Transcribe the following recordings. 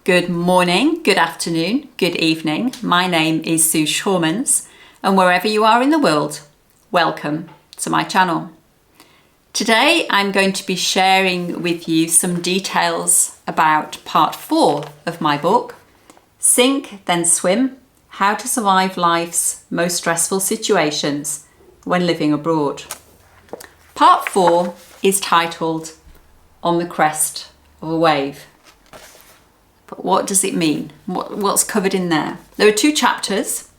Good morning, good afternoon, good evening. My name is Sue Shormans, and wherever you are in the world, welcome to my channel. Today I'm going to be sharing with you some details about part 4 of my book, Sink Then Swim: How to Survive Life's Most Stressful Situations When Living Abroad. Part 4 is titled On the Crest of a Wave. But what does it mean? What's covered in there? There are 2 chapters,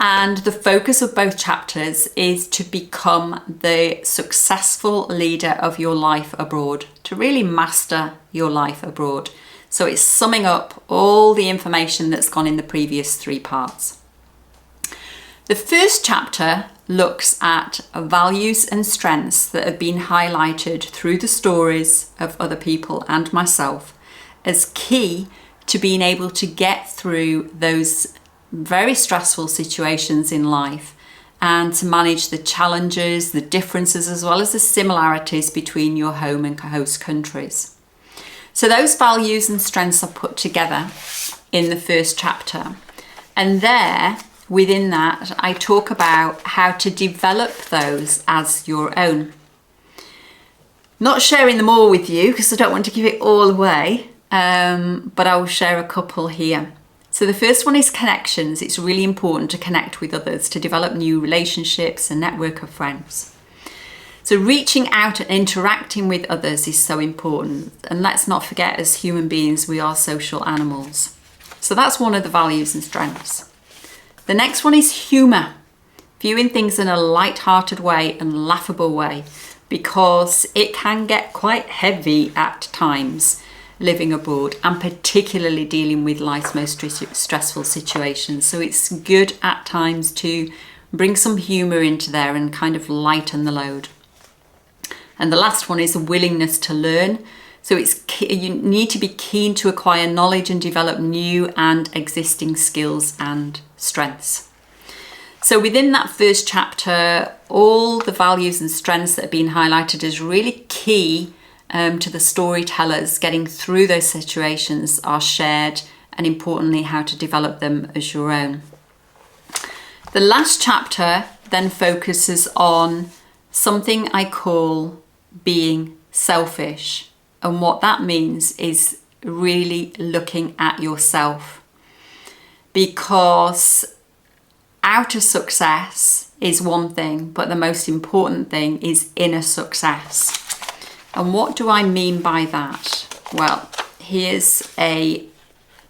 and the focus of both chapters is to become the successful leader of your life abroad, to really master your life abroad. So it's summing up all the information that's gone in the previous 3 parts. The first chapter looks at values and strengths that have been highlighted through the stories of other people and myself as key to being able to get through those very stressful situations in life and to manage the challenges, the differences, as well as the similarities between your home and host countries. So those values and strengths are put together in the first chapter. And there, within that, I talk about how to develop those as your own. Not sharing them all with you because I don't want to give it all away. But I will share a couple here. So the first one is connections. It's really important to connect with others, to develop new relationships, a network of friends. So reaching out and interacting with others is so important. And let's not forget, as human beings, we are social animals. So that's one of the values and strengths. The next one is humour. Viewing things in a light-hearted way and laughable way, because it can get quite heavy at times living abroad, and particularly dealing with life's most stressful situations. So it's good at times to bring some humour into there and kind of lighten the load. And the last one is a willingness to learn. So you need to be keen to acquire knowledge and develop new and existing skills and strengths. So within that first chapter, all the values and strengths that have been highlighted as really key to the storytellers getting through those situations are shared, and importantly how to develop them as your own. The last chapter then focuses on something I call being selfish, and what that means is really looking at yourself, because outer success is one thing, but the most important thing is inner success. And what do I mean by that? Well, here's a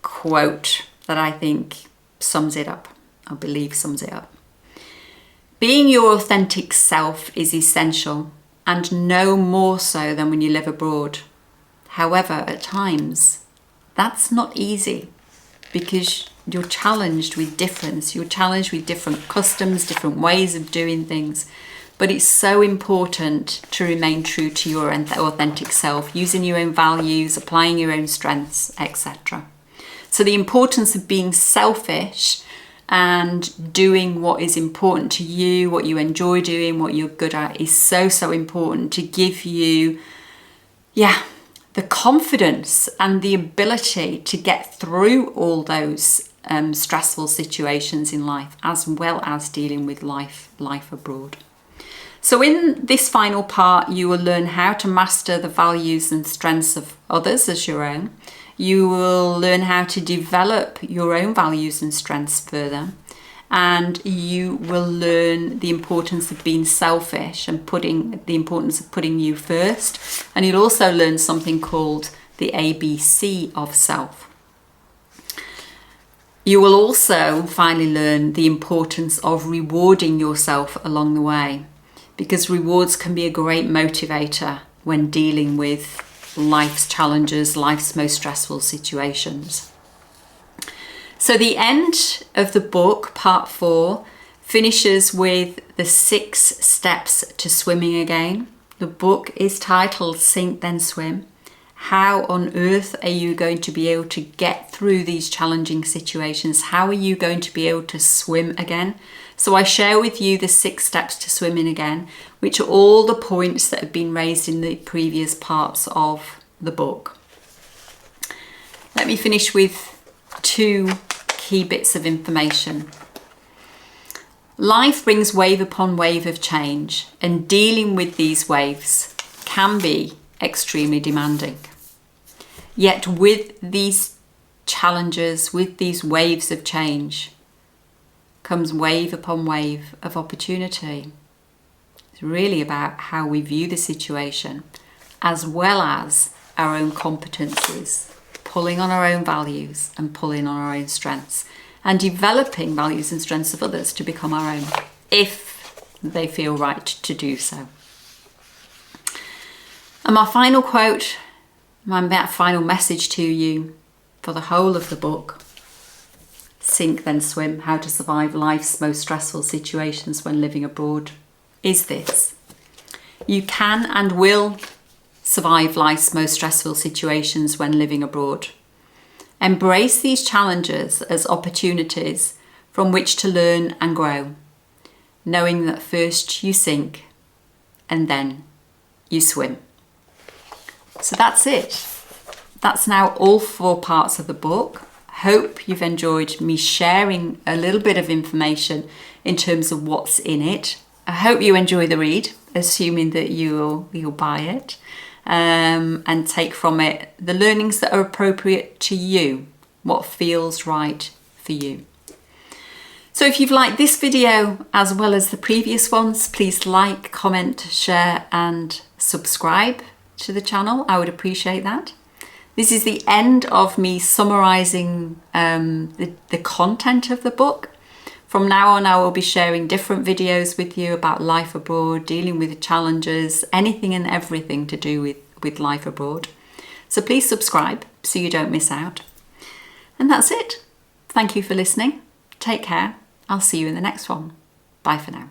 quote that I think sums it up. I believe sums it up. Being your authentic self is essential, and no more so than when you live abroad. However, at times, that's not easy, because you're challenged with difference. You're challenged with different customs, different ways of doing things. But it's so important to remain true to your authentic self, using your own values, applying your own strengths, etc. So the importance of being selfish and doing what is important to you, what you enjoy doing, what you're good at, is so, so important to give you, the confidence and the ability to get through all those stressful situations in life, as well as dealing with life abroad. So in this final part, you will learn how to master the values and strengths of others as your own. You will learn how to develop your own values and strengths further. And you will learn the importance of being selfish and the importance of putting you first. And you'll also learn something called the ABC of self. You will also finally learn the importance of rewarding yourself along the way, because rewards can be a great motivator when dealing with life's challenges, life's most stressful situations. So the end of the book, part 4, finishes with the 6 steps to swimming again. The book is titled Sink Then Swim. How on earth are you going to be able to get through these challenging situations? How are you going to be able to swim again? So I share with you the 6 steps to swimming again, which are all the points that have been raised in the previous parts of the book. let me finish with 2 key bits of information. Life brings wave upon wave of change, and dealing with these waves can be extremely demanding. Yet with these challenges, with these waves of change, comes wave upon wave of opportunity. It's really about how we view the situation, as well as our own competencies, pulling on our own values and pulling on our own strengths, and developing values and strengths of others to become our own, if they feel right to do so. And my final quote, my final message to you for the whole of the book, Sink Then Swim, How to Survive Life's Most Stressful Situations When Living Abroad, is this: you can and will survive life's most stressful situations when living abroad. Embrace these challenges as opportunities from which to learn and grow, knowing that first you sink and then you swim. So that's it. That's now all 4 parts of the book. Hope you've enjoyed me sharing a little bit of information in terms of what's in it. I hope you enjoy the read, assuming that you'll buy it. And take from it the learnings that are appropriate to you, what feels right for you. So if you've liked this video as well as the previous ones, please like, comment, share and subscribe to the channel. I would appreciate that. This is the end of me summarising the content of the book. From now on, I will be sharing different videos with you about life abroad, dealing with challenges, anything and everything to do with life abroad. So please subscribe so you don't miss out. And that's it. Thank you for listening. Take care. I'll see you in the next one. Bye for now.